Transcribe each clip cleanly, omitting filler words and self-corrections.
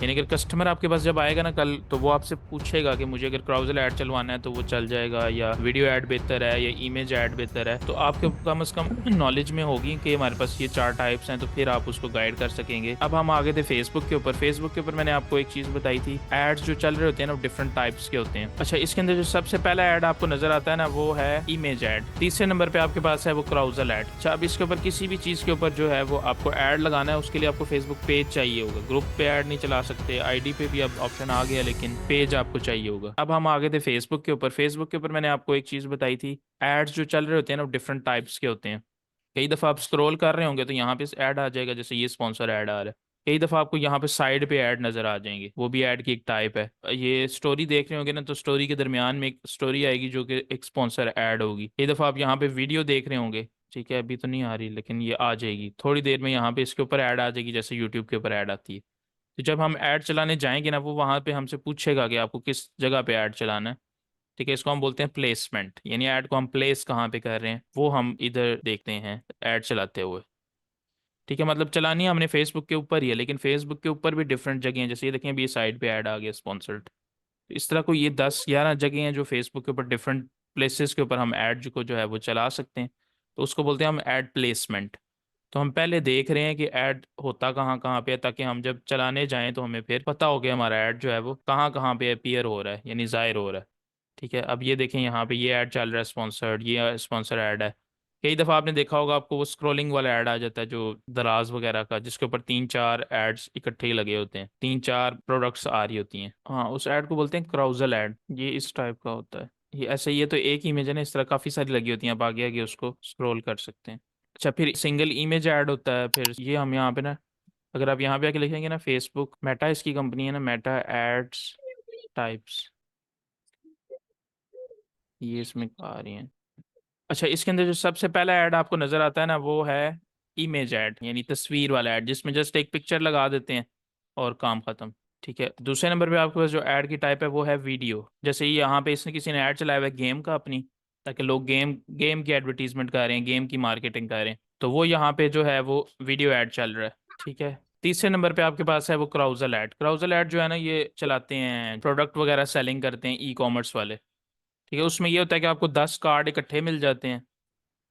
यानी अगर कस्टमर आपके पास जब आएगा ना कल, तो वो आपसे पूछेगा कि मुझे अगर क्राउजल ऐड चलवाना है तो वो चल जाएगा, या वीडियो ऐड बेहतर है या इमेज ऐड बेहतर है। तो आपके कम से कम नॉलेज में होगी कि हमारे पास ये चार टाइप्स हैं, तो फिर आप उसको गाइड कर सकेंगे। अब हम आगे थे फेसबुक के ऊपर। फेसबुक के ऊपर मैंने आपको एक चीज बताई थी, एड्स जो चल रहे होते हैं ना डिफरेंट टाइप्स के होते हैं। अच्छा, इसके अंदर जो सबसे पहला ऐड आपको नजर आता है ना वो है इमेज ऐड। तीसरे नंबर पे आपके पास है वो क्राउजल ऐड। अच्छा, अब इसके ऊपर किसी भी चीज के ऊपर जो है वो आपको ऐड लगाना है, उसके लिए आपको फेसबुक पेज चाहिए होगा। ग्रुप पे ऐड नहीं चला सकते, आईडी पे भी अब ऑप्शन आ गया, लेकिन पेज आपको चाहिए होगा। अब हम आगे थे फेसबुक के ऊपर। फेसबुक के ऊपर मैंने आपको एक चीज बताई थी, एड्स जो चल रहे होते हैं ना डिफरेंट टाइप्स के होते हैं। कई दफा आप स्क्रॉल कर रहे होंगे तो यहाँ पे ऐड आ जाएगा, जैसे ये स्पॉन्सर ऐड आ रहा है। कई दफा आपको यहाँ पे साइड पे ऐड नजर आ जाएंगे, वो भी ऐड की एक टाइप है। ये स्टोरी देख रहे होंगे ना, तो स्टोरी के दरमियान में एक स्टोरी आएगी जो कि एक स्पॉन्सर ऐड होगी। कई दफा आप यहाँ पे वीडियो देख रहे होंगे, ठीक है अभी तो नहीं आ रही लेकिन ये आ जाएगी थोड़ी देर में, यहाँ पे इसके ऊपर ऐड आ जाएगी जैसे यूट्यूब के ऊपर ऐड आती है। तो जब हम ऐड चलाने जाएंगे ना, वो वहां पे हमसे पूछेगा कि आपको किस जगह पे ऐड चलाना है। ठीक है, इसको हम बोलते हैं प्लेसमेंट, यानी ऐड को हम प्लेस कहाँ पे कर रहे हैं वो हम इधर देखते हैं ऐड चलाते हुए। ठीक है, मतलब चलानी है हमने फेसबुक के ऊपर ही है, लेकिन फेसबुक के ऊपर भी डिफरेंट जगह हैं। जैसे ये देखें, अभी ये साइड पे ऐड आ गया स्पॉन्सर्ड। इस तरह को ये 10-11 जगह हैं जो फेसबुक के ऊपर डिफरेंट प्लेसेस के ऊपर हम ऐड को जो है वो चला सकते हैं। तो उसको बोलते हैं हम ऐड प्लेसमेंट। तो हम पहले देख रहे हैं कि ऐड होता कहाँ कहाँ पे है, ताकि हम जब चलाने जाएं तो हमें फिर पता हो कि हमारा ऐड जो है वो कहाँ कहाँ पे अपीयर हो रहा है, यानी जाहिर हो रहा है। ठीक है, अब ये देखें यहाँ पे ये ऐड चल रहा है स्पॉन्सर्ड, ये स्पॉन्सर ऐड है। कई दफ़ा आपने देखा होगा, आपको वो स्क्रॉलिंग वाला ऐड आ जाता है जो दराज वगैरह का, जिसके ऊपर 3-4 एड्स इकट्ठे ही लगे होते हैं, 3-4 प्रोडक्ट्स आ रही होती हैं। हाँ, उस ऐड को बोलते हैं क्राउजल ऐड। ये इस टाइप का होता है। ये ऐसे, ये तो एक इमेज है ना, इस तरह काफ़ी सारी लगी होती हैं, आप आगे आगे उसको स्क्रॉल कर सकते हैं। अच्छा, फिर सिंगल इमेज ऐड होता है। फिर ये हम यहाँ पे ना, अगर आप यहाँ पे आके लिखेंगे ना फेसबुक मेटा, इसकी कंपनी है ना मेटा एड्स टाइप्स, ये इसमें आ रही हैं। अच्छा, इसके अंदर जो सबसे पहला ऐड आपको नजर आता है ना वो है इमेज ऐड, यानी तस्वीर वाला ऐड, जिसमें जस्ट एक पिक्चर लगा देते हैं और काम खत्म। ठीक है, दूसरे नंबर पे आपके पास जो ऐड की टाइप है वो है वीडियो। जैसे ये यहाँ पे इसने किसी ने ऐड चलाया हुआ है गेम का अपनी, ताकि लोग गेम गेम की एडवर्टीजमेंट कर रहे हैं, गेम की मार्केटिंग कर रहे हैं, तो वो यहाँ पे जो है वो वीडियो ऐड चल रहा है। ठीक है, तीसरे नंबर पे आपके पास है वो क्राउजल ऐड। क्राउजल ऐड जो है ना, ये चलाते हैं प्रोडक्ट वगैरह सेलिंग करते हैं ई कॉमर्स वाले। ठीक है, उसमें ये होता है कि आपको 10 कार्ड इकट्ठे मिल जाते हैं।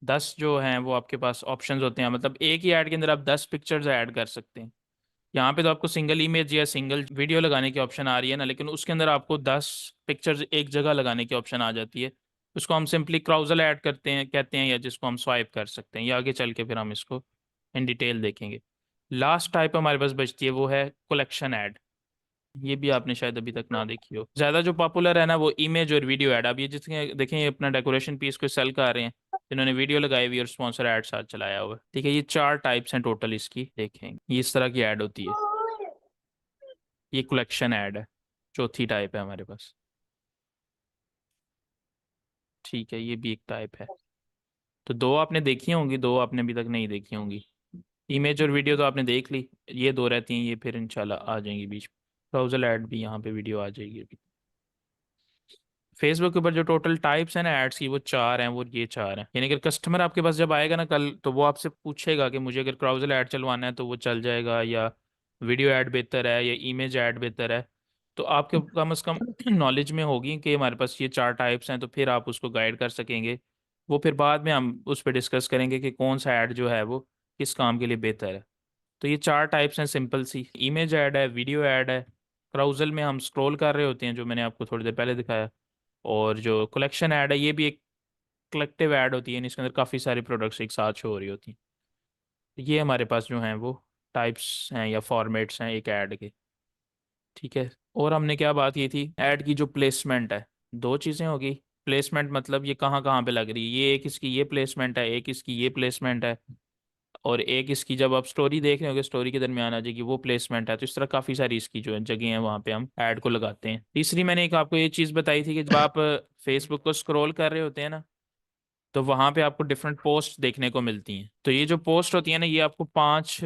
10 जो हैं वो आपके पास ऑप्शंस होते हैं, मतलब एक ही ऐड के अंदर आप 10 पिक्चर्स ऐड कर सकते हैं। यहाँ पे तो आपको सिंगल इमेज या सिंगल वीडियो लगाने की ऑप्शन आ रही है ना, लेकिन उसके अंदर आपको 10 पिक्चर्स एक जगह लगाने की ऑप्शन आ जाती है। उसको हम सिंपली क्राउजल ऐड करते हैं कहते हैं, या जिसको हम स्वाइप कर सकते हैं। ये आगे चल के फिर हम इसको इन डिटेल देखेंगे। लास्ट टाइप हमारे पास बचती है वो है कलेक्शन ऐड। ये भी आपने शायद अभी तक ना देखी हो। ज्यादा जो पॉपुलर है ना वो इमेज और वीडियो ऐड। अब ये जिसके देखें, ये अपना डेकोरेशन पीस को सेल कर रहे हैं, जिन्होंने वीडियो लगाई हुई और स्पॉन्सर ऐड साथ चलाया हुआ है। ठीक है, ये 4 टाइप्स हैं टोटल इसकी, देखें ये इस तरह की ऐड होती है। ये कलेक्शन ऐड है, चौथी टाइप है हमारे पास। ठीक है, ये भी एक टाइप है। तो दो आपने देखी होंगी, दो आपने अभी तक नहीं देखी होंगी। इमेज और वीडियो तो आपने देख ली, ये दो रहती हैं, ये फिर इंशाल्लाह आ जाएंगी बीच में। ब्राउजर ऐड भी यहाँ पे वीडियो आ जाएगी अभी। फेसबुक के ऊपर जो टोटल टाइप्स हैं ना एड्स की, वो 4 हैं, वो ये 4 हैं। यानी अगर कस्टमर आपके पास जब आएगा ना कल, तो वो आपसे पूछेगा कि मुझे अगर क्राउजल ऐड चलवाना है तो वो चल जाएगा, या वीडियो ऐड बेहतर है या इमेज ऐड बेहतर है। तो आपके कम से कम नॉलेज में होगी कि हमारे पास ये 4 टाइप्स हैं, तो फिर आप उसको गाइड कर सकेंगे। वो फिर बाद में हम उस पर डिस्कस करेंगे कि कौन सा ऐड जो है वो किस काम के लिए बेहतर है। तो ये 4 टाइप्स हैं सिंपल सी, इमेज ऐड है, वीडियो ऐड है, क्राउजल में हम स्क्रॉल कर रहे होते हैं जो मैंने आपको थोड़ी देर पहले दिखाया, और जो कलेक्शन ऐड है ये भी एक कलेक्टिव ऐड होती है, इसके अंदर काफ़ी सारी प्रोडक्ट्स एक साथ शो हो रही होती हैं। तो ये हमारे पास जो हैं वो टाइप्स हैं या फॉर्मेट्स हैं एक ऐड के। ठीक है, और हमने क्या बात की थी, ऐड की जो प्लेसमेंट है, दो चीज़ें होगी। प्लेसमेंट मतलब ये कहाँ कहाँ पे लग रही है, ये एक इसकी ये प्लेसमेंट है, एक इसकी ये प्लेसमेंट है, और एक इसकी जब आप स्टोरी देख रहे होगे स्टोरी के दरमियान आ जाएगी वो प्लेसमेंट है। तो इस तरह काफ़ी सारी इसकी जो है जगह है वहाँ पे हम ऐड को लगाते हैं। तीसरी मैंने एक आपको ये चीज़ बताई थी कि जब आप फेसबुक को स्क्रॉल कर रहे होते हैं ना, तो वहां पे आपको डिफरेंट पोस्ट देखने को मिलती हैं। तो ये जो पोस्ट होती है ना, ये आपको 5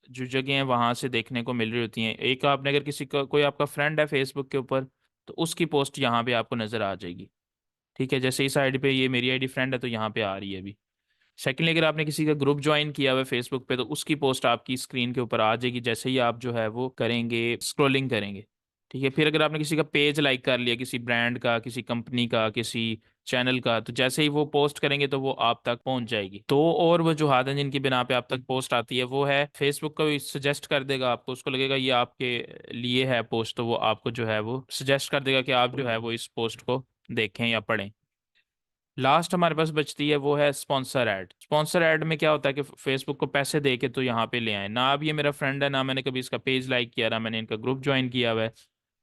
जो जगह हैं वहां से देखने को मिल रही होती हैं। एक, आपने अगर किसी का कोई आपका फ्रेंड है फेसबुक के ऊपर, तो उसकी पोस्ट यहाँ पे आपको नजर आ जाएगी। ठीक है, जैसे इस आईडी पे ये मेरी आईडी फ्रेंड है तो यहाँ पे आ रही है अभी। सेकेंडली, अगर आपने किसी का ग्रुप ज्वाइन किया हुआ है फेसबुक पे, तो उसकी पोस्ट आपकी स्क्रीन के ऊपर आ जाएगी जैसे ही आप जो है वो करेंगे, स्क्रॉलिंग करेंगे। ठीक है, फिर अगर आपने किसी का पेज लाइक कर लिया, किसी ब्रांड का, किसी कंपनी का, किसी चैनल का, तो जैसे ही वो पोस्ट करेंगे तो वो आप तक पहुंच जाएगी। तो और वो जो हाथ हैं जिनकी बिना पे आप तक पोस्ट आती है, वो है फेसबुक का सजेस्ट कर देगा आपको, उसको लगेगा ये आपके लिए है पोस्ट, तो वो आपको जो है वो सजेस्ट कर देगा कि आप जो है वो इस पोस्ट को देखें या पढ़ें। लास्ट हमारे पास बचती है वो है स्पॉन्सर ऐड। स्पॉन्सर ऐड में क्या होता है कि फेसबुक को पैसे दे के तो यहाँ पे ले आए ना, अब ये मेरा फ्रेंड है, ना मैंने कभी इसका पेज लाइक किया, ना मैंने इनका ग्रुप ज्वाइन किया हुआ है,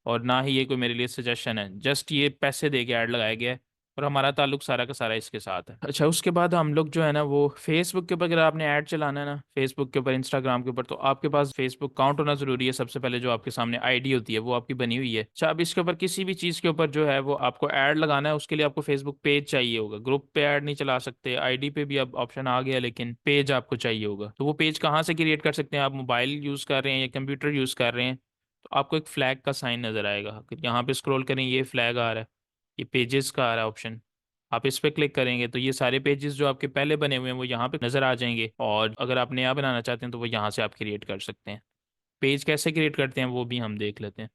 और ना ही ये कोई मेरे लिए सजेशन है, जस्ट ये पैसे दे के ऐड लगाया गया है, और हमारा ताल्लुक सारा का सारा इसके साथ है। अच्छा, उसके बाद हम लोग जो है ना वो फेसबुक के ऊपर, अगर आपने ऐड चलाना है ना फेसबुक के ऊपर, इंस्टाग्राम के ऊपर, तो आपके पास फेसबुक अकाउंट होना जरूरी है। सबसे पहले जो आपके सामने आईडी होती है वो आपकी बनी हुई है। अच्छा, अब इसके ऊपर किसी भी चीज़ के ऊपर जो है वो आपको ऐड लगाना है, उसके लिए आपको फेसबुक पेज चाहिए होगा। ग्रुप पे ऐड नहीं चला सकते, आईडी पे भी अब ऑप्शन आ गया, लेकिन पेज आपको चाहिए होगा। तो वो पेज कहाँ से क्रिएट कर सकते हैं? आप मोबाइल यूज़ कर रहे हैं या कंप्यूटर यूज़ कर रहे हैं, तो आपको एक फ्लैग का साइन नजर आएगा, अगर यहाँ पे स्क्रॉल करें ये फ्लैग आ रहा है, ये पेजेस का आ रहा है ऑप्शन, आप इस पे क्लिक करेंगे तो ये सारे पेजेस जो आपके पहले बने हुए हैं वो यहाँ पे नजर आ जाएंगे, और अगर आप नया बनाना चाहते हैं तो वो यहाँ से आप क्रिएट कर सकते हैं। पेज कैसे क्रिएट करते हैं वो भी हम देख लेते हैं।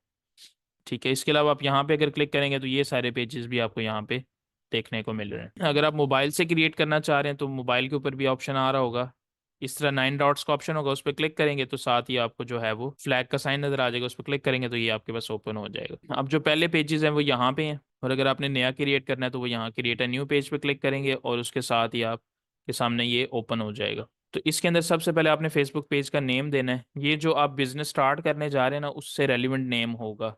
ठीक है, इसके अलावा आप यहाँ पे अगर क्लिक करेंगे तो ये सारे पेजेस भी आपको यहाँ पे देखने को मिल रहे हैं। अगर आप मोबाइल से क्रिएट करना चाह रहे हैं तो मोबाइल के ऊपर भी ऑप्शन आ रहा होगा, इस तरह 9 डॉट्स का ऑप्शन होगा, उस पर क्लिक करेंगे तो साथ ही आपको जो है वो फ्लैग का साइन नजर आ जाएगा, उस पर क्लिक करेंगे तो ये आपके पास ओपन हो जाएगा। अब जो पहले पेजेस हैं वो यहाँ पे हैं, और अगर आपने नया क्रिएट करना है तो वो यहाँ क्रिएट अ न्यू पेज पे क्लिक करेंगे, और उसके साथ ही आपके सामने ये ओपन हो जाएगा। तो इसके अंदर सबसे पहले आपने फेसबुक पेज का नेम देना है, ये जो आप बिजनेस स्टार्ट करने जा रहे हैं ना उससे रेलिवेंट नेम होगा।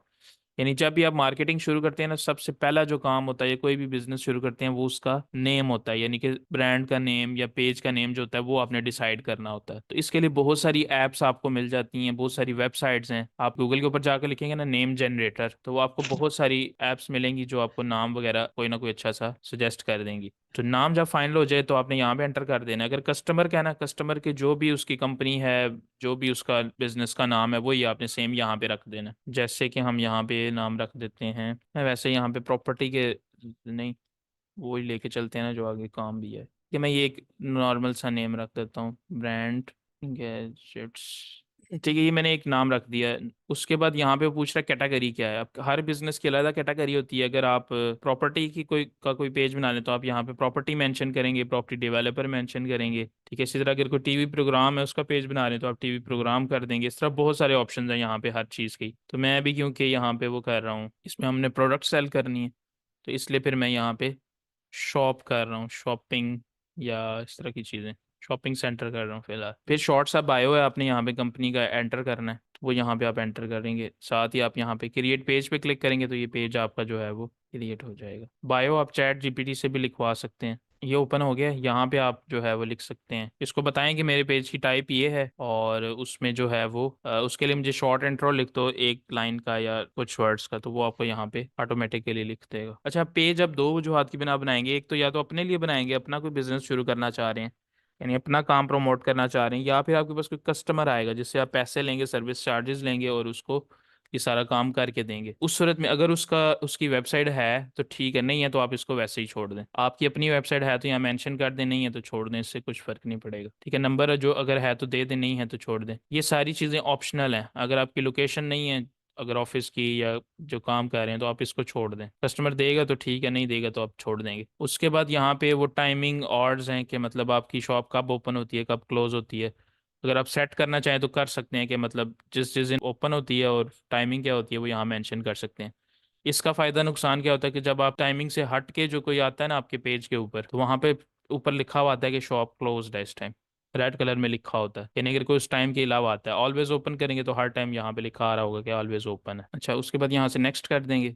यानी जब भी आप मार्केटिंग शुरू करते हैं ना, सबसे पहला जो काम होता है या कोई भी बिजनेस शुरू करते हैं वो उसका नेम होता है, यानी कि ब्रांड का नेम या पेज का नेम जो होता है वो आपने डिसाइड करना होता है। तो इसके लिए बहुत सारी एप्स आपको मिल जाती हैं, बहुत सारी वेबसाइट्स हैं। आप गूगल के ऊपर जाकर लिखेंगे ना नेम जनरेटर, तो वो आपको बहुत सारी एप्स मिलेंगी जो आपको नाम वगैरह कोई ना कोई अच्छा सा सजेस्ट कर देंगी। तो नाम जब फाइनल हो जाए तो आपने यहाँ पे एंटर कर देना है। अगर कस्टमर का है ना, कस्टमर के जो भी उसकी कंपनी है, जो भी उसका बिजनेस का नाम है, वही आपने सेम यहाँ पे रख देना है। जैसे कि हम यहाँ पे नाम रख देते हैं, मैं वैसे यहाँ पे प्रॉपर्टी के नहीं, वही लेके चलते हैं ना जो आगे काम भी है, कि मैं ये एक नॉर्मल सा नेम रख देता हूँ, ब्रांड गैजेट्स। ठीक है, ये मैंने एक नाम रख दिया है। उसके बाद यहाँ पे वो पूछ रहा है कैटेगरी क्या है। अब हर बिजनेस की अलग कैटेगरी होती है। अगर आप प्रॉपर्टी की कोई पेज बना लें तो आप यहाँ पे प्रॉपर्टी मेंशन करेंगे, प्रॉपर्टी डेवलपर मेंशन करेंगे। ठीक है, इसी तरह अगर कोई टीवी प्रोग्राम है उसका पेज बना रहे हैं तो आप टीवी प्रोग्राम कर देंगे। इस तरह बहुत सारे ऑप्शन हैं यहाँ पे हर चीज़ की। तो मैं भी क्योंकि यहाँ पे वो कर रहा हूँ, इसमें हमने प्रोडक्ट सेल करनी है, तो इसलिए फिर मैं यहाँ पे शॉप कर रहा हूँ, शॉपिंग या इस तरह की चीज़ें, शॉपिंग सेंटर कर रहा हूँ फिलहाल। फिर शॉर्ट सा बायो है, आपने यहाँ पे कंपनी का एंटर करना है, तो वो यहाँ पे आप एंटर करेंगे, साथ ही आप यहाँ पे क्रिएट पेज पे क्लिक करेंगे तो ये पेज आपका जो है वो क्रिएट हो जाएगा। बायो आप चैट जीपीटी से भी लिखवा सकते हैं। ये ओपन हो गया, यहाँ पे आप जो है वो लिख सकते हैं, इसको बताएं कि मेरे पेज की टाइप ये है, और उसमें जो है वो उसके लिए मुझे शॉर्ट इंट्रो लिख दो, 1 लाइन का या कुछ वर्ड्स का, तो वो आपको यहाँ पे ऑटोमेटिकली लिख देगा। अच्छा, पेज अब दो वजूहत की बिना बनाएंगे, एक तो या तो अपने लिए बनाएंगे, अपना कोई बिजनेस शुरू करना चाह रहे हैं, यानी अपना काम प्रमोट करना चाह रहे हैं, या फिर आपके पास कोई कस्टमर आएगा जिससे आप पैसे लेंगे, सर्विस चार्जेस लेंगे, और उसको ये सारा काम करके देंगे। उस सूरत में अगर उसकी वेबसाइट है तो ठीक है, नहीं है तो आप इसको वैसे ही छोड़ दें। आपकी अपनी वेबसाइट है तो यहाँ मेंशन कर दें, नहीं है तो छोड़ दें, इससे कुछ फर्क नहीं पड़ेगा। ठीक है, नंबर जो अगर है तो दे दें, नहीं है तो छोड़ दें। ये सारी चीज़ें ऑप्शनल हैं। अगर आपकी लोकेशन नहीं है, अगर ऑफिस की या जो काम कर रहे हैं, तो आप इसको छोड़ दें। कस्टमर देगा तो ठीक है, नहीं देगा तो आप छोड़ देंगे। उसके बाद यहाँ पे वो टाइमिंग ऑर्ड्स हैं कि मतलब आपकी शॉप कब ओपन होती है, कब क्लोज होती है। अगर आप सेट करना चाहें तो कर सकते हैं कि मतलब जिस जिस दिन ओपन होती है और टाइमिंग क्या होती है वो यहाँ मेंशन कर सकते हैं। इसका फ़ायदा नुकसान क्या होता है कि जब आप टाइमिंग से हट के जो कोई आता है ना आपके पेज के ऊपर, तो वहाँ पे ऊपर लिखा हुआ आता है कि शॉप क्लोज्ड है इस टाइम, रेड कलर में लिखा होता है। यानी अगर कोई उस टाइम के अलावा आता है, ऑलवेज ओपन करेंगे तो हर टाइम यहाँ पे लिखा आ रहा होगा कि ऑलवेज ओपन है। अच्छा, उसके बाद यहाँ से नेक्स्ट कर देंगे,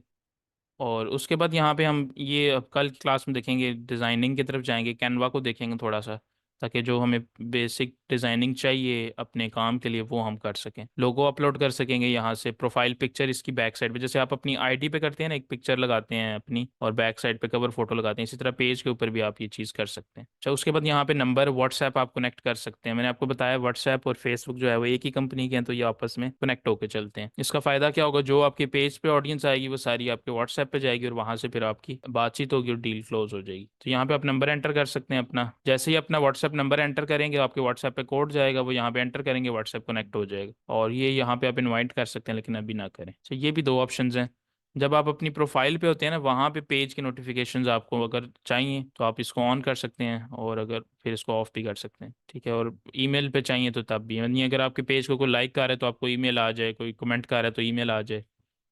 और उसके बाद यहाँ पे हम ये अब कल की क्लास में देखेंगे, डिज़ाइनिंग की तरफ जाएंगे, कैनवा को देखेंगे थोड़ा सा, ताकि जो हमें बेसिक डिज़ाइनिंग चाहिए अपने काम के लिए वो हम कर सकें। लोगो अपलोड कर सकेंगे यहाँ से, प्रोफाइल पिक्चर इसकी बैक साइड पे, जैसे आप अपनी आईडी पे करते हैं ना, एक पिक्चर लगाते हैं अपनी और बैक साइड पे कवर फोटो लगाते हैं, इसी तरह पेज के ऊपर भी आप ये चीज़ कर सकते हैं। अच्छा, उसके बाद यहाँ पे नंबर व्हाट्सएप आप कनेक्ट कर सकते हैं। मैंने आपको बताया व्हाट्सएप और फेसबुक जो है वो एक ही कंपनी के हैं, तो ये आपस में कनेक्ट होकर चलते हैं। इसका फ़ायदा क्या होगा, जो आपके पेज पे ऑडियंस आएगी वो सारी आपके व्हाट्सएप पे जाएगी, और वहां से फिर आपकी बातचीत होगी और डील क्लोज हो जाएगी। तो यहाँ पे आप नंबर एंटर कर सकते हैं अपना, जैसे ही अपना व्हाट्सएप व्हाट्सएप नंबर एंटर करेंगे, आपके व्हाट्सएप पे कोड जाएगा, वो यहाँ पे एंटर करेंगे, व्हाट्सएप कनेक्ट हो जाएगा। और ये यहाँ पे आप इनवाइट कर सकते हैं, लेकिन अभी ना करें। तो ये भी दो ऑप्शंस हैं। जब आप अपनी प्रोफाइल पे होते हैं ना, वहाँ पे पेज की नोटिफिकेशंस आपको अगर चाहिए तो आप इसको ऑन कर सकते हैं, और अगर फिर इसको ऑफ भी कर सकते हैं, ठीक है। और ईमेल पे चाहिए तो तब भी, यानी अगर आपके पेज को कोई लाइक कर रहा है तो आपको ईमेल आ जाए, कोई कमेंट कर रहा है तो ईमेल आ जाए।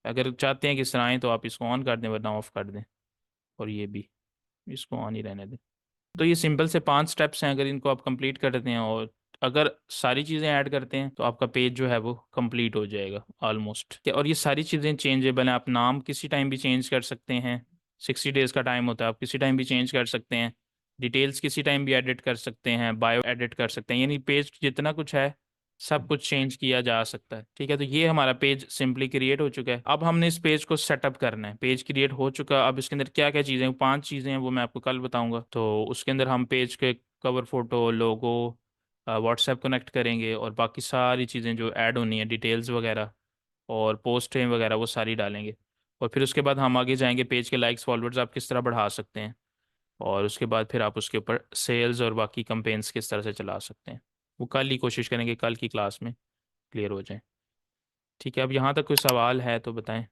अगर चाहते हैं कि इस तरह आए तो आप इसको ऑन कर दें, वरना ऑफ कर दें। और ये भी, इसको ऑन ही रहने दें। तो ये सिंपल से 5 स्टेप्स हैं, अगर इनको आप कंप्लीट कर देते हैं और अगर सारी चीज़ें ऐड करते हैं तो आपका पेज जो है वो कंप्लीट हो जाएगा ऑलमोस्ट। और ये सारी चीज़ें चेंजेबल हैं, आप नाम किसी टाइम भी चेंज कर सकते हैं। 60 डेज का टाइम होता है, आप किसी टाइम भी चेंज कर सकते हैं। डिटेल्स किसी टाइम भी एडिट कर सकते हैं, बायो एडिट कर सकते हैं, यानी पेज जितना कुछ है सब कुछ चेंज किया जा सकता है, ठीक है। तो ये हमारा पेज सिंपली क्रिएट हो चुका है। अब हमने इस पेज को सेटअप करना है। पेज क्रिएट हो चुका, अब इसके अंदर क्या क्या चीज़ें हैं, 5 चीज़ें हैं, वो मैं आपको कल बताऊंगा। तो उसके अंदर हम पेज के कवर फोटो, लोगो, व्हाट्सएप कनेक्ट करेंगे, और बाकी सारी चीज़ें जो ऐड होनी है, डिटेल्स वगैरह और पोस्टें वगैरह, वो सारी डालेंगे। और फिर उसके बाद हम आगे जाएंगे, पेज के लाइक्स फॉलोअर्स आप किस तरह बढ़ा सकते हैं, और उसके बाद फिर आप उसके ऊपर सेल्स और बाकी कंपेन्स किस तरह से चला सकते हैं। वो कल ही कोशिश करेंगे, कल की क्लास में क्लियर हो जाए। ठीक है, अब यहाँ तक कोई सवाल है तो बताएं।